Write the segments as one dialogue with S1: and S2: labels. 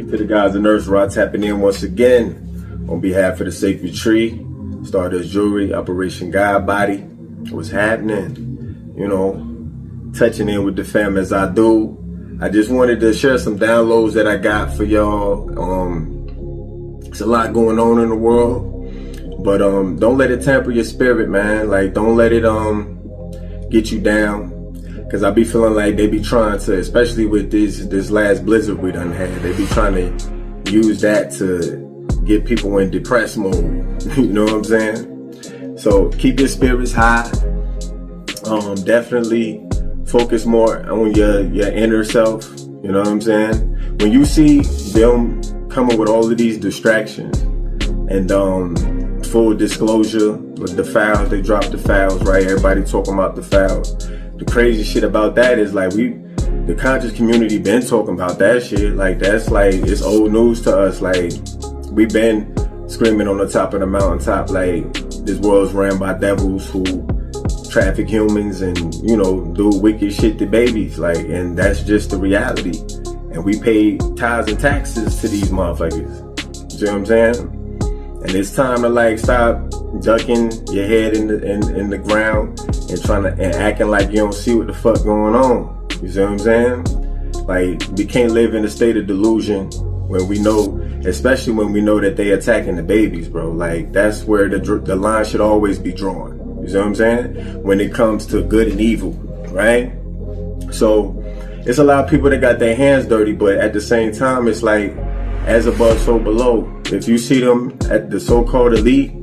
S1: Speak to the guys in Nurse Rod, tapping in once again on behalf of the Sacred Tree, Stardust Jewelry, Operation God Body. What's happening? You know, touching in with the fam as I do. I just wanted to share some downloads that I got for y'all. It's a lot going on in the world, but don't let it tamper your spirit, man. Like, don't let it get you down. Cause I be feeling like they be trying to, especially with this last blizzard we done had, they be trying to use that to get people in depressed mode. You know what I'm saying? So keep your spirits high. Definitely focus more on your inner self. You know what I'm saying? When you see them coming with all of these distractions and full disclosure with the fouls, they drop the fouls, right? Everybody talking about the fouls. The crazy shit about that is like the conscious community been talking about that shit. Like that's like, it's old news to us. Like we've been screaming on the top of the mountaintop, like this world's ran by devils who traffic humans and, you know, do wicked shit to babies. Like, and that's just the reality. And we pay tithes and taxes to these motherfuckers. You see what I'm saying? And it's time to like stop ducking your head in the ground and and acting like you don't see what the fuck going on. You see what I'm saying? Like, we can't live in a state of delusion when we know, especially when we know that they attacking the babies, bro. Like, that's where the line should always be drawn. You see what I'm saying? When it comes to good and evil, right? So it's a lot of people that got their hands dirty, but at the same time, it's like, as above, so below. If you see them at the so-called elite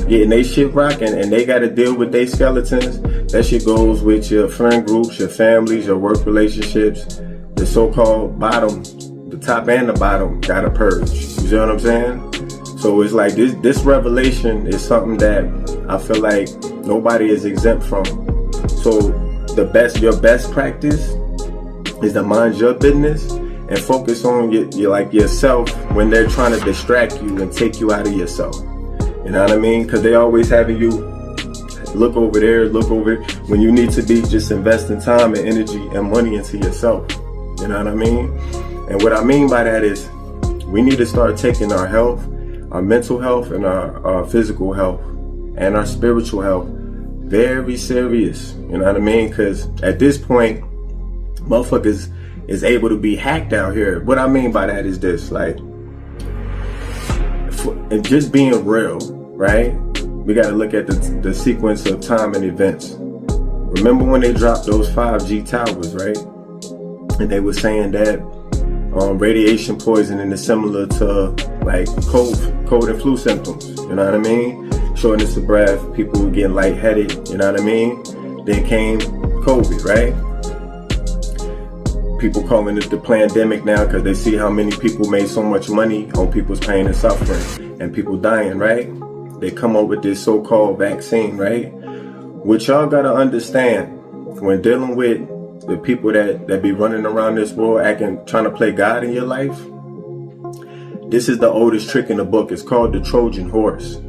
S1: getting they shit rocking and they got to deal with their skeletons, that shit goes with your friend groups, your families, your work relationships. The so-called bottom, the top and the bottom, gotta purge. You see what I'm saying? So it's like this revelation is something that I feel like nobody is exempt from. So your best practice is to mind your business and focus on yourself when they're trying to distract you and take you out of yourself. You know what I mean? Because they always having you look over there, look over when you need to be just investing time and energy and money into yourself. You know what I mean? And what I mean by that is we need to start taking our health, our mental health, and our physical health and our spiritual health very serious. You know what I mean? Because at this point, motherfuckers is able to be hacked out here. What I mean by that is this, like, and just being real, right? We got to look at the sequence of time and events. Remember when they dropped those 5G towers, right? And they were saying that radiation poisoning is similar to like cold and flu symptoms. You know what I mean? Shortness of breath, people getting lightheaded. You know what I mean? Then came COVID, right? People calling it the pandemic now because they see how many people made so much money on people's pain and suffering and people dying, right? They come up with this so-called vaccine, right? What y'all gotta understand when dealing with the people that be running around this world trying to play God in your life, this is the oldest trick in the book. It's called the Trojan horse.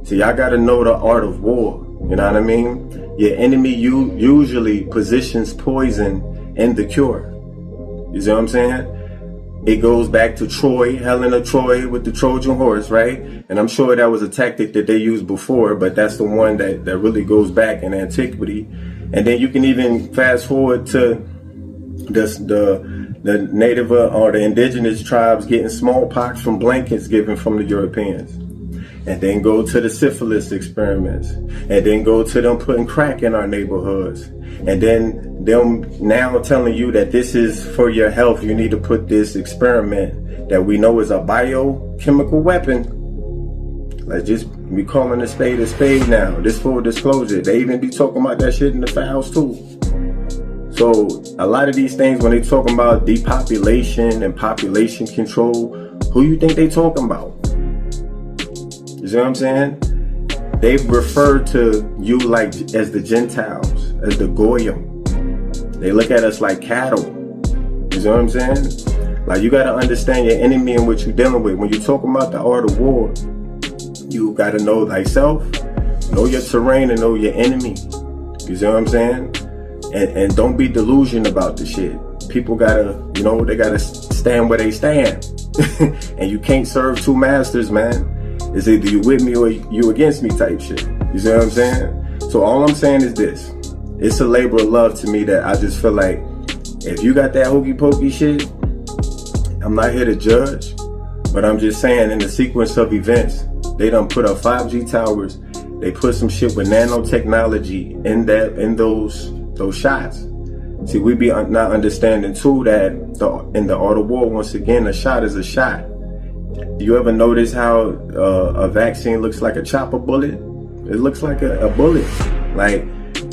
S1: See, y'all gotta know the art of war. You know what I mean? Your enemy usually positions poison in the cure. You see what I'm saying? It goes back to Troy, Helen of Troy with the Trojan horse, right? And I'm sure that was a tactic that they used before, but that's the one that really goes back in antiquity. And then you can even fast forward to the native or the indigenous tribes getting smallpox from blankets given from the Europeans. And then go to the syphilis experiments. And then go to them putting crack in our neighborhoods. And then them now telling you that this is for your health. You need to put this experiment that we know is a biochemical weapon. Let's just be calling a spade now. This full disclosure. They even be talking about that shit in the files too. So a lot of these things, when they talking about depopulation and population control, who you think they talking about? You see what I'm saying? They refer to you like as the Gentiles, as the Goyim. They look at us like cattle. You see what I'm saying? Like, you got to understand your enemy and what you're dealing with. When you're talking about the art of war, you got to know thyself, know your terrain, and know your enemy. You see what I'm saying? And don't be delusional about the shit. People gotta, they gotta stand where they stand. And you can't serve two masters, man. It's either you with me or you against me type shit. You see what I'm saying? So all I'm saying is this. It's a labor of love to me that I just feel like if you got that hokey pokey shit, I'm not here to judge, but I'm just saying in the sequence of events, they done put up 5G towers. They put some shit with nanotechnology in those shots. See, we be not understanding too that in the art of war, once again, a shot is a shot. You ever notice how a vaccine looks like a chopper bullet? It looks like a bullet,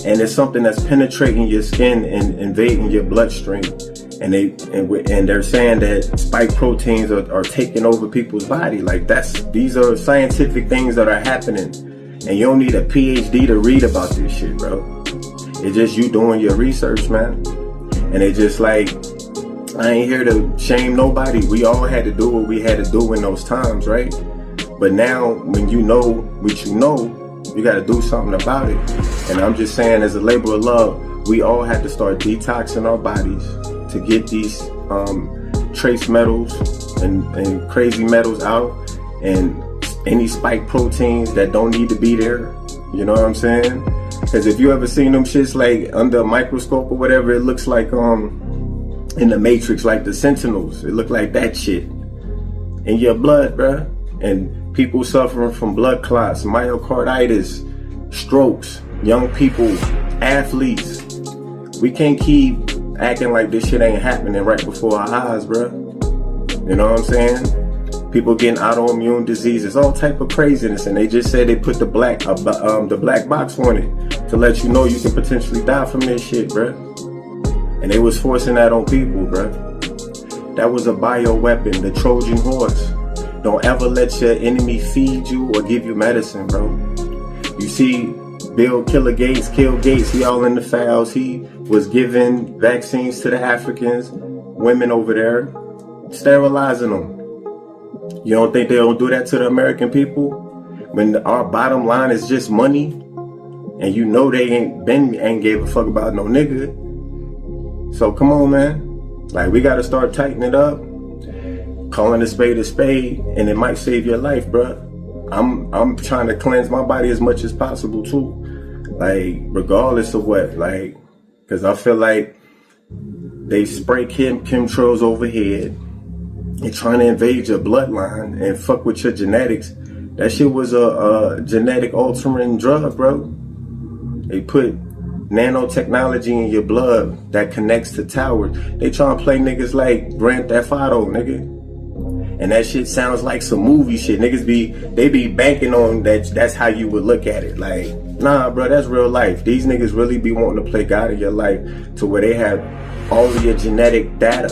S1: and it's something that's penetrating your skin and invading your bloodstream. And they're saying that spike proteins are taking over people's body. These are scientific things that are happening, and you don't need a PhD to read about this shit, bro. It's just you doing your research, man. And it's just I ain't here to shame nobody. We all had to do what we had to do in those times, right? But now, when you know what you got to do something about it. And I'm just saying, as a labor of love, we all have to start detoxing our bodies to get these trace metals and crazy metals out, and any spike proteins that don't need to be there. You know what I'm saying? Because if you ever seen them shits under a microscope or whatever, it looks like in the Matrix, like the Sentinels. It look like that shit in your blood, bruh. And people suffering from blood clots, myocarditis, strokes, young people, athletes. We can't keep acting like this shit ain't happening right before our eyes, bruh. You know what I'm saying? People getting autoimmune diseases, all type of craziness, and they just said they put the black box on it to let you know you can potentially die from this shit, bruh. And they was forcing that on people, bruh. That was a bioweapon, the Trojan horse. Don't ever let your enemy feed you or give you medicine, bro. You see, Bill Killer Gates, Kill Gates, he all in the files. He was giving vaccines to the Africans, women over there, sterilizing them. You don't think they don't do that to the American people? When our bottom line is just money, and you know they ain't gave a fuck about no nigga. So come on, man. We gotta start tightening it up, calling a spade, and it might save your life, bruh. I'm trying to cleanse my body as much as possible too. Regardless of what, cause I feel like they spray chemtrails overhead. They're trying to invade your bloodline and fuck with your genetics. That shit was a genetic altering drug, bro. They put nanotechnology in your blood that connects to towers. They trying to play niggas like Grand Theft Auto, nigga. And that shit sounds like some movie shit. Niggas be banking on that. That's how you would look at it. Nah, bro, that's real life. These niggas really be wanting to play God in your life to where they have all of your genetic data,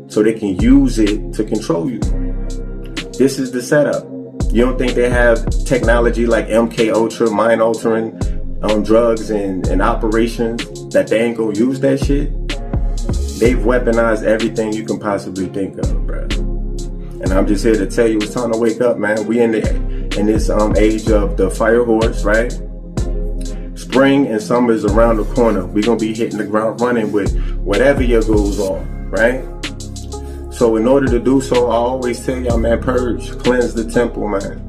S1: so they can use it to control you. This is the setup. You don't think they have technology like MK Ultra, mind altering drugs and operations that they ain't gonna use that shit? They've weaponized everything you can possibly think of, bro. And I'm just here to tell you, it's time to wake up, man. We in this age of the fire horse, right? Spring and summer is around the corner. We're gonna be hitting the ground running with whatever your goals are, right? So in order to do so, I always tell y'all, man, purge, cleanse the temple, man.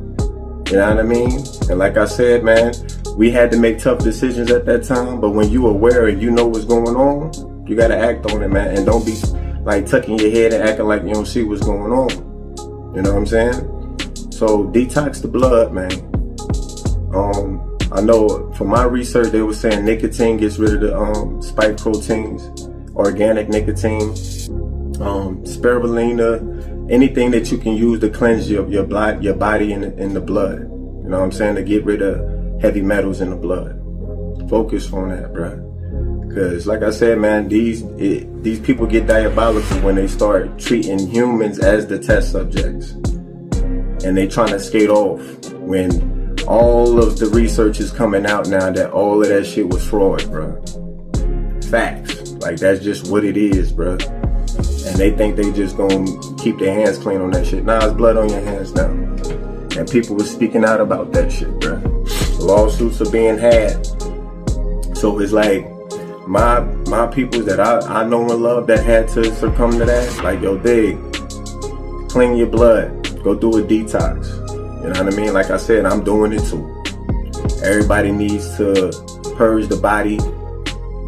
S1: You know what I mean? And like I said, man, we had to make tough decisions at that time, but when you aware and you know what's going on, you gotta act on it, man. And don't be tucking your head and acting like you don't see what's going on. You know what I'm saying? So detox the blood, man. I know from my research, they were saying nicotine gets rid of the spike proteins, organic nicotine, spirulina, anything that you can use to cleanse your body and the blood. You know what I'm saying? To get rid of heavy metals in the blood. Focus on that, bruh. Because like I said, man, these people get diabolical when they start treating humans as the test subjects. And they trying to skate off when all of the research is coming out now that all of that shit was fraud, bruh. Facts. That's just what it is, bruh. And they think they just gonna keep their hands clean on that shit. Nah, it's blood on your hands now. And people were speaking out about that shit, bruh. Lawsuits are being had. So it's my my people that I know and love that had to succumb to that, like, yo, dig, clean your blood, go do a detox. You know what I mean? Like I said, I'm doing it too. Everybody needs to purge the body.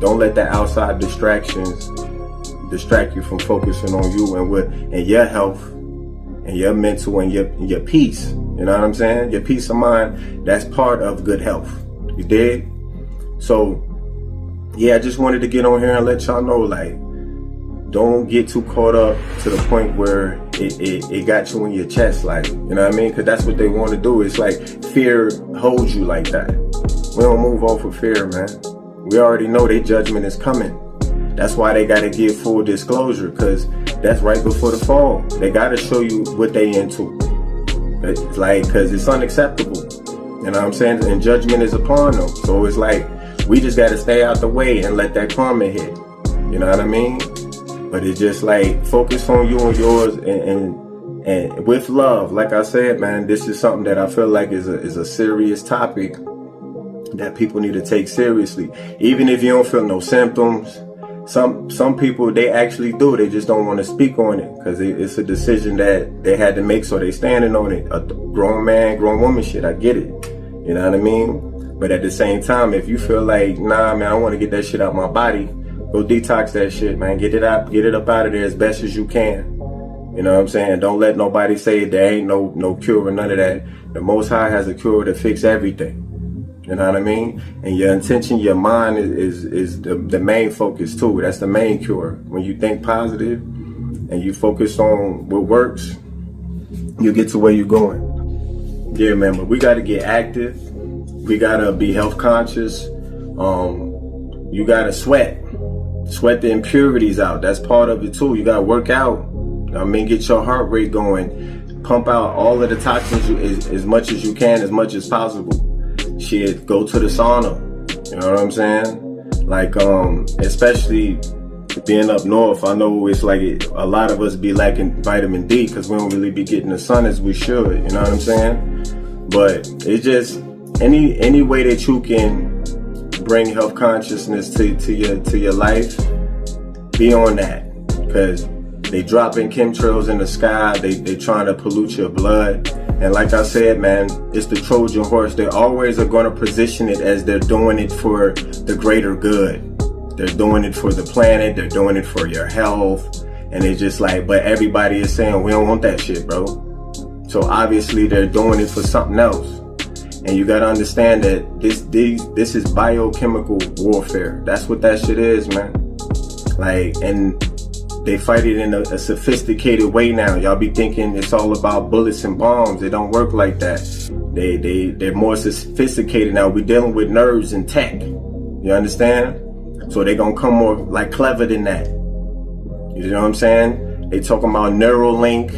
S1: Don't let the outside distractions distract you from focusing on you and your health and your mental and your peace. You know what I'm saying? Your peace of mind, that's part of good health. You dig? So, yeah, I just wanted to get on here and let y'all know, like, don't get too caught up to the point where it got you in your chest, like, you know what I mean? Because that's what they want to do. It's like fear holds you like that. We don't move off of fear, man. We already know their judgment is coming. That's why they got to give full disclosure, because that's right before the fall. They got to show you what they into. It's like, because it's unacceptable. You know what I'm saying? And judgment is upon them. So it's like, we just got to stay out the way and let that karma hit. You know what I mean? But it's just like, focus on you and yours and with love. Like I said, man, this is something that I feel like is a serious topic that people need to take seriously. Even if you don't feel no symptoms, some people, they actually do. They just don't want to speak on it because it's a decision that they had to make, so they standing on it. A grown man, grown woman shit, I get it. You know what I mean? But at the same time, if you feel like, nah, man, I want to get that shit out my body, go detox that shit, man. Get it up out of there as best as you can. You know what I'm saying? Don't let nobody say there ain't no cure or none of that. The Most High has a cure to fix everything. You know what I mean? And your intention, your mind is the main focus too. That's the main cure. When you think positive and you focus on what works, you get to where you're going. Yeah, man, but we got to get active. We got to be health conscious. You got to sweat the impurities out. That's part of it too. You got to work out. I mean, get your heart rate going. Pump out all of the toxins as much as you can, as much as possible. Shit, go to the sauna. You know what I'm saying? Like, especially being up north, I know it's like a lot of us be lacking vitamin D because we don't really be getting the sun as we should. You know what I'm saying? But it's just any way that you can bring health consciousness to your life, be on that, because they dropping chemtrails in the sky. They trying to pollute your blood. And like I said, man, it's the Trojan horse. They always are going to position it as they're doing it for the greater good. They're doing it for the planet. They're doing it for your health. And it's just like, but everybody is saying, we don't want that shit, bro. So obviously they're doing it for something else. And you got to understand that this is biochemical warfare. That's what that shit is, man. Like, and they fight it in a sophisticated way now. Y'all be thinking it's all about bullets and bombs. It don't work like that. They're more sophisticated now. We're dealing with nerves and tech. You understand? So they're gonna come more like clever than that. You know what I'm saying? They talking about Neuralink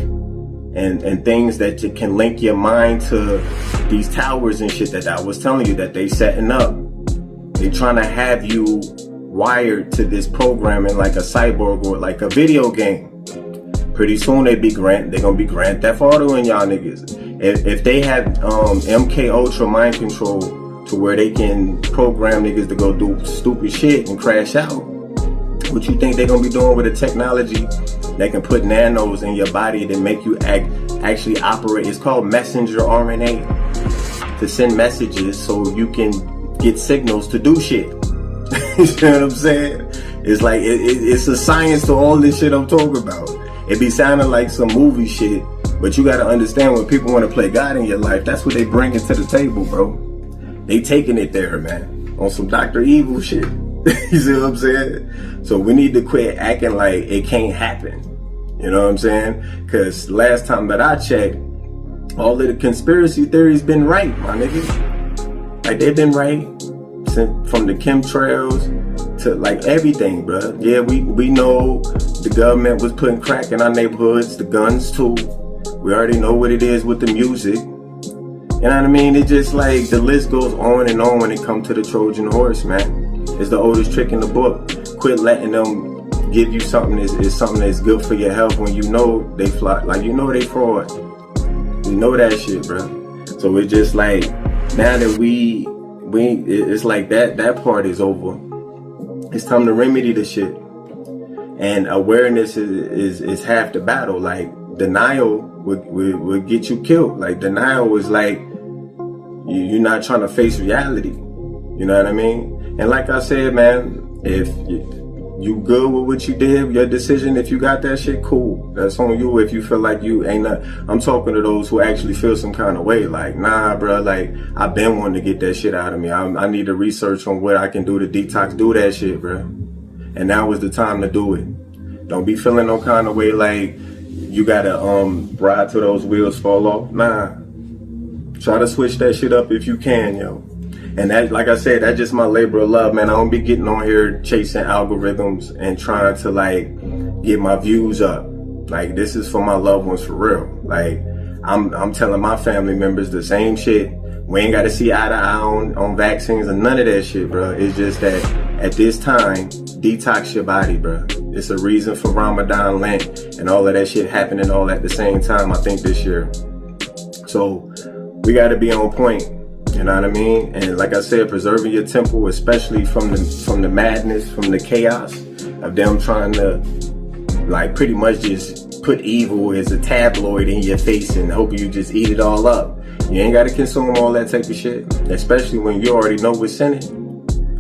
S1: and things that can link your mind to these towers and shit that I was telling you that they setting up. They trying to have you wired to this programming like a cyborg or like a video game. Pretty soon they're gonna be Grand Theft Auto in y'all niggas. If they have MK Ultra mind control to where they can program niggas to go do stupid shit and crash out, what you think they're gonna be doing with a technology that can put nanos in your body that make you actually operate? It's called messenger RNA, to send messages so you can get signals to do shit. You know what I'm saying? It's like, it's a science to all this shit I'm talking about. It be sounding like some movie shit, but you gotta understand, when people want to play God in your life, that's what they bringing to the table, bro. They taking it there, man, on some Dr. Evil shit. You see what I'm saying? So we need to quit acting like it can't happen. You know what I'm saying? Because last time that I checked, all of the conspiracy theories been right, my niggas. Like, they've been right. From the chemtrails to like everything, bro. Yeah, we know the government was putting crack in our neighborhoods, the guns too. We already know what it is with the music. You know what I mean? It's just like the list goes on and on when it comes to the Trojan horse, man. It's the oldest trick in the book. Quit letting them give you something is something that's good for your health when you know they fly, like you know they fraud. You know that shit, bro. So it's just like, now that it's like that part is over. It's time to remedy the shit. And awareness is half the battle. Like, denial would get you killed. Like, denial is like you're not trying to face reality. You know what I mean? And like I said, man, if you good with what you did, your decision, if you got that shit, cool. That's on you. If you feel like you ain't not, I'm talking to those who actually feel some kind of way. Like, nah, bro, like, I've been wanting to get that shit out of me. I need to research on what I can do to detox. Do that shit, bro. And now is the time to do it. Don't be feeling no kind of way like you gotta ride till those wheels fall off. Nah. Try to switch that shit up if you can, yo. And that, like I said, that's just my labor of love, man. I don't be getting on here chasing algorithms and trying to, like, get my views up. Like, this is for my loved ones for real. Like, I'm telling my family members the same shit. We ain't got to see eye to eye on vaccines and none of that shit, bro. It's just that at this time, detox your body, bro. It's a reason for Ramadan, Lent, and all of that shit happening all at the same time, I think, this year. So we got to be on point. You know what I mean? And like I said, preserving your temple, especially from the madness, from the chaos of them trying to, like, pretty much just put evil as a tabloid in your face and hope you just eat it all up. You ain't got to consume all that type of shit, especially when you already know what's in it.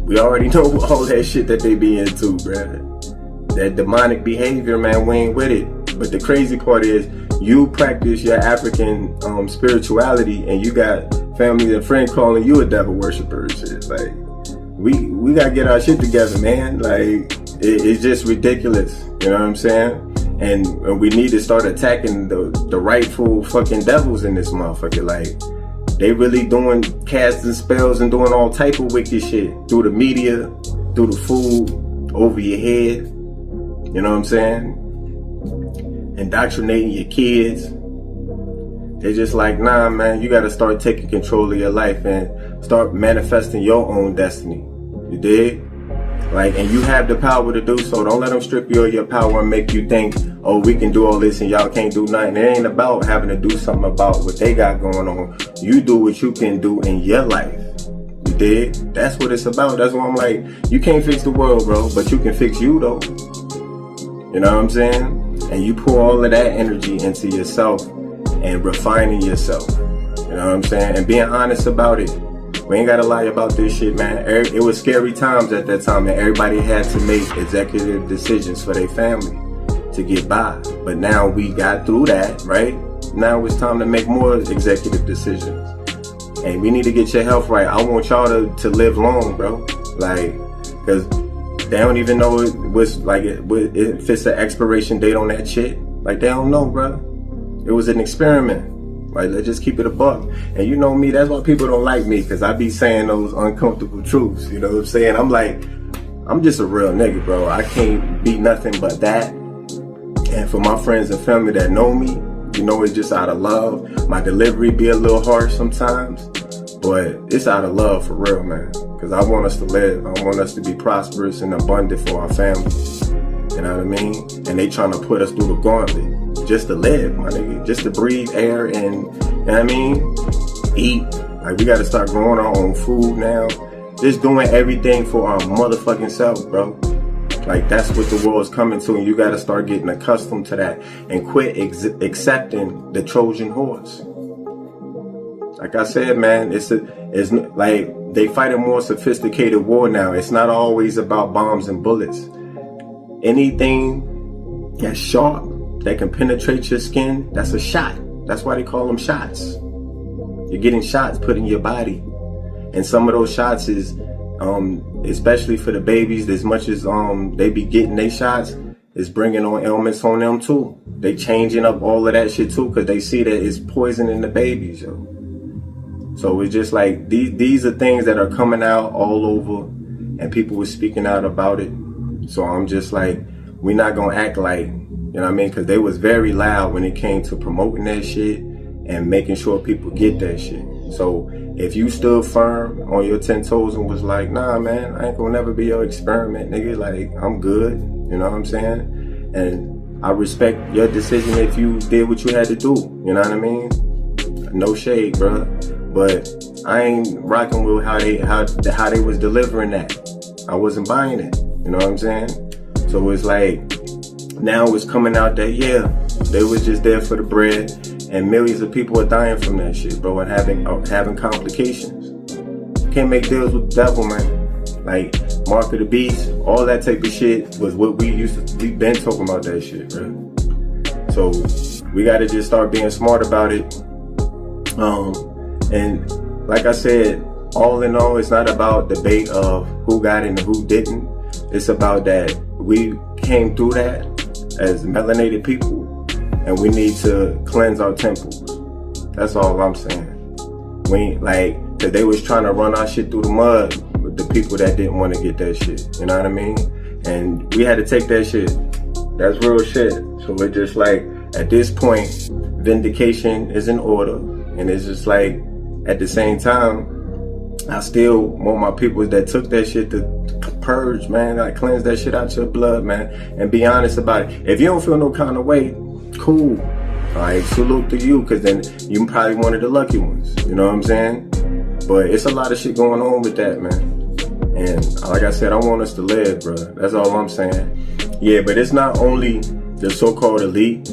S1: We already know all that shit that they be into, bruh. That demonic behavior, man, we ain't with it. But the crazy part is, you practice your African spirituality and you got family and friends calling you a devil worshiper and shit. Like, we gotta get our shit together, man. Like, it's just ridiculous. You know what I'm saying? And we need to start attacking the rightful fucking devils in this motherfucker. Like, they really doing casting spells and doing all type of wicked shit through the media, through the food, over your head. You know what I'm saying? Indoctrinating your kids. They're just like, nah, man, you gotta start taking control of your life and start manifesting your own destiny. You dig? Like, and you have the power to do so. Don't let them strip you of your power and make you think, oh, we can do all this and y'all can't do nothing. It ain't about having to do something about what they got going on. You do what you can do in your life. You dig? That's what it's about. That's why I'm like, you can't fix the world, bro, but you can fix you, though. You know what I'm saying? And you pour all of that energy into yourself and refining yourself. You know what I'm saying? And being honest about it. We ain't gotta lie about this shit, man. It was scary times at that time, and everybody had to make executive decisions for their family to get by. But now we got through that, right? Now it's time to make more executive decisions. And we need to get your health right. I want y'all to live long, bro. Like, cause they don't even know what's like, if it's an expiration date on that shit. Like, they don't know, bro. It was an experiment. Like, let's just keep it a buck. And you know me, that's why people don't like me, because I be saying those uncomfortable truths. You know what I'm saying? I'm like, I'm just a real nigga, bro. I can't be nothing but that. And for my friends and family that know me, you know, it's just out of love. My delivery be a little harsh sometimes, but it's out of love for real, man. Because I want us to live. I want us to be prosperous and abundant for our families. You know what I mean? And they trying to put us through the gauntlet just to live, my nigga. Just to breathe air and, you know what I mean? Eat. Like, we got to start growing our own food now. Just doing everything for our motherfucking self, bro. Like, that's what the world's coming to, and you got to start getting accustomed to that and quit accepting the Trojan horse. Like I said, man, it's like they fight a more sophisticated war now. It's not always about bombs and bullets. Anything that's sharp, that can penetrate your skin, that's a shot. That's why they call them shots. You're getting shots put in your body. And some of those shots is, especially for the babies, as much as they be getting their shots, is bringing on ailments on them too. They changing up all of that shit too, because they see that it's poisoning the babies, yo. So it's just like, these are things that are coming out all over, and people were speaking out about it. So I'm just like, we're not gonna act like, you know what I mean? Because they was very loud when it came to promoting that shit and making sure people get that shit. So if you stood firm on your 10 toes and was like, nah, man, I ain't gonna never be your experiment, nigga. Like, I'm good. You know what I'm saying? And I respect your decision if you did what you had to do. You know what I mean? No shade, bro. But I ain't rocking with how they was delivering that. I wasn't buying it. You You know what I'm saying? So it's like, now it's coming out that, yeah, they was just there for the bread, and millions of people are dying from that shit, bro, and having complications. Can't make deals with the devil, man. Like, Mark of the Beast, all that type of shit was what we've been talking about that shit, bro. So we gotta just start being smart about it. And like I said, all in all, it's not about debate of who got it and who didn't. It's about that we came through that as melanated people, and we need to cleanse our temples. That's all I'm saying. We ain't like, cause they was trying to run our shit through the mud with the people that didn't want to get that shit. You know what I mean? And we had to take that shit. That's real shit. So we're just like, at this point, vindication is in order. And it's just like, at the same time, I still want my people that took that shit to purge, man. Like, cleanse that shit out your blood, man. And be honest about it. If you don't feel no kind of way, cool. Alright, salute to you, because then you probably one of the lucky ones. You know what I'm saying? But it's a lot of shit going on with that, man. And like I said, I want us to live, bro. That's all I'm saying. Yeah, but it's not only the so-called elite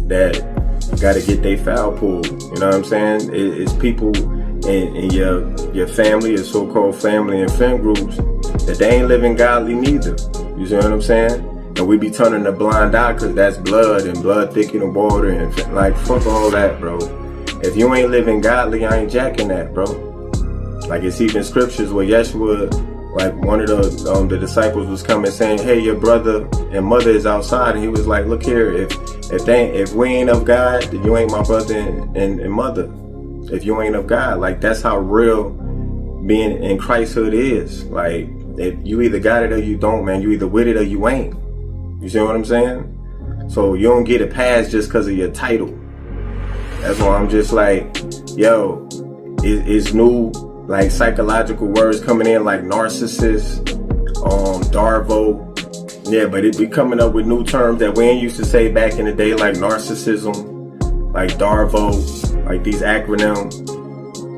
S1: that got to get their foul pulled. You know what I'm saying? It's people in your family, your so-called family and friend groups, that they ain't living godly neither. You see what I'm saying? And we be turning a blind eye because that's blood, and blood thicker than water, and like, fuck all that, bro. If you ain't living godly, I ain't jacking that, bro. Like, it's even scriptures where Yeshua, like, one of the disciples was coming saying, hey, your brother and mother is outside, and he was like, look here, if we ain't of God, then you ain't my brother and mother. If you ain't of God, like, that's how real being in Christhood is. Like, if you either got it or you don't, man. You either with it or you ain't. You see what I'm saying? So you don't get a pass just because of your title. That's why I'm just like, yo, it's new, like, psychological words coming in, like narcissist, Darvo. Yeah, but it be coming up with new terms that we ain't used to say back in the day, like narcissism, like Darvo, like these acronyms.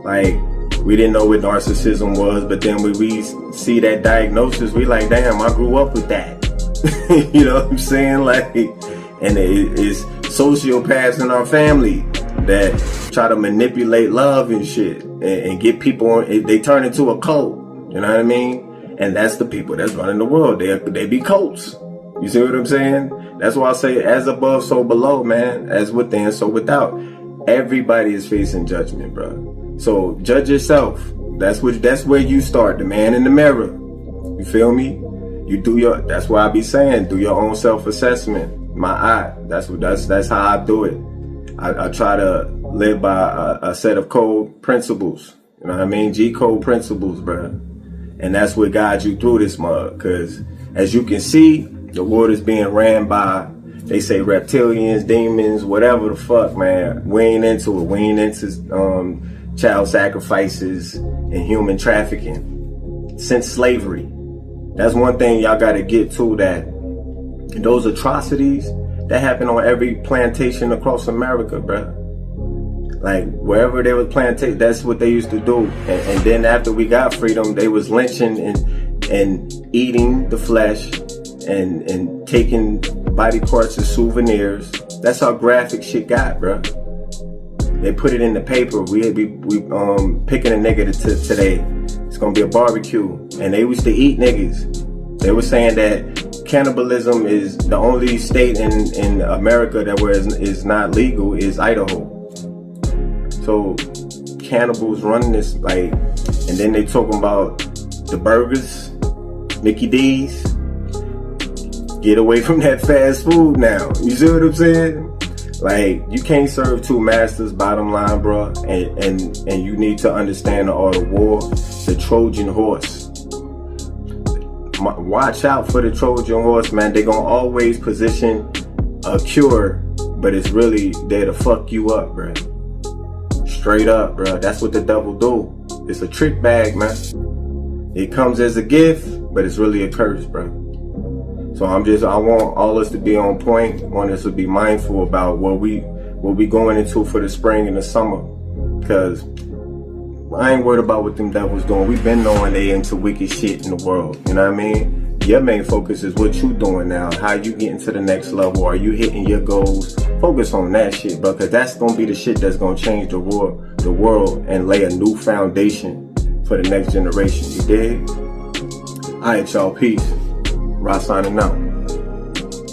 S1: Like, we didn't know what narcissism was, but then when we see that diagnosis, we like, damn, I grew up with that. You know what I'm saying? Like, and it's sociopaths in our family that try to manipulate love and shit, and get people on. They turn into a cult. You know what I mean? And that's the people that's running the world. They be cults. You see what I'm saying? That's why I say, as above, so below, man. As within, so without. Everybody is facing judgment, bro. So judge yourself. That's where you start. The man in the mirror. You feel me? You do that's why I be saying, do your own self-assessment. That's how I do it. I try to live by a set of code principles. You know what I mean? G-code principles, bro. And that's what guides you through this mug. Because as you can see, the world is being ran by, they say, reptilians, demons, whatever the fuck, man. We ain't into it. We ain't into child sacrifices and human trafficking since slavery. That's one thing y'all got to get to, that those atrocities that happen on every plantation across America, bro. Like, wherever there was plantation, that's what they used to do. And then after we got freedom, they was lynching and eating the flesh and taking body parts as souvenirs. That's how graphic shit got, bro. They put it in the paper. We picking a nigga today. It's gonna be a barbecue, and they used to eat niggas. They were saying that cannibalism is the only state in America that where is not legal is Idaho. So cannibals run this, like, and then they talking about the burgers, Mickey D's. Get away from that fast food now. You see what I'm saying? Like, you can't serve two masters, bottom line, bro. And you need to understand the art of war. The Trojan horse. Watch out for the Trojan horse, man. They're gonna always position a cure, but it's really there to fuck you up, bro. Straight up, bro. That's what the devil do. It's a trick bag, man. It comes as a gift, but it's really a curse, bro. So I want all us to be on point. I want us to be mindful about what we going into for the spring and the summer. Because I ain't worried about what them devils doing. We've been knowing they into wicked shit in the world. You know what I mean? Your main focus is what you doing now. How you getting to the next level? Are you hitting your goals? Focus on that shit, bro, because that's gonna be the shit that's gonna change the world and lay a new foundation for the next generation. You dig? Alright, y'all. Peace. Ross signing out.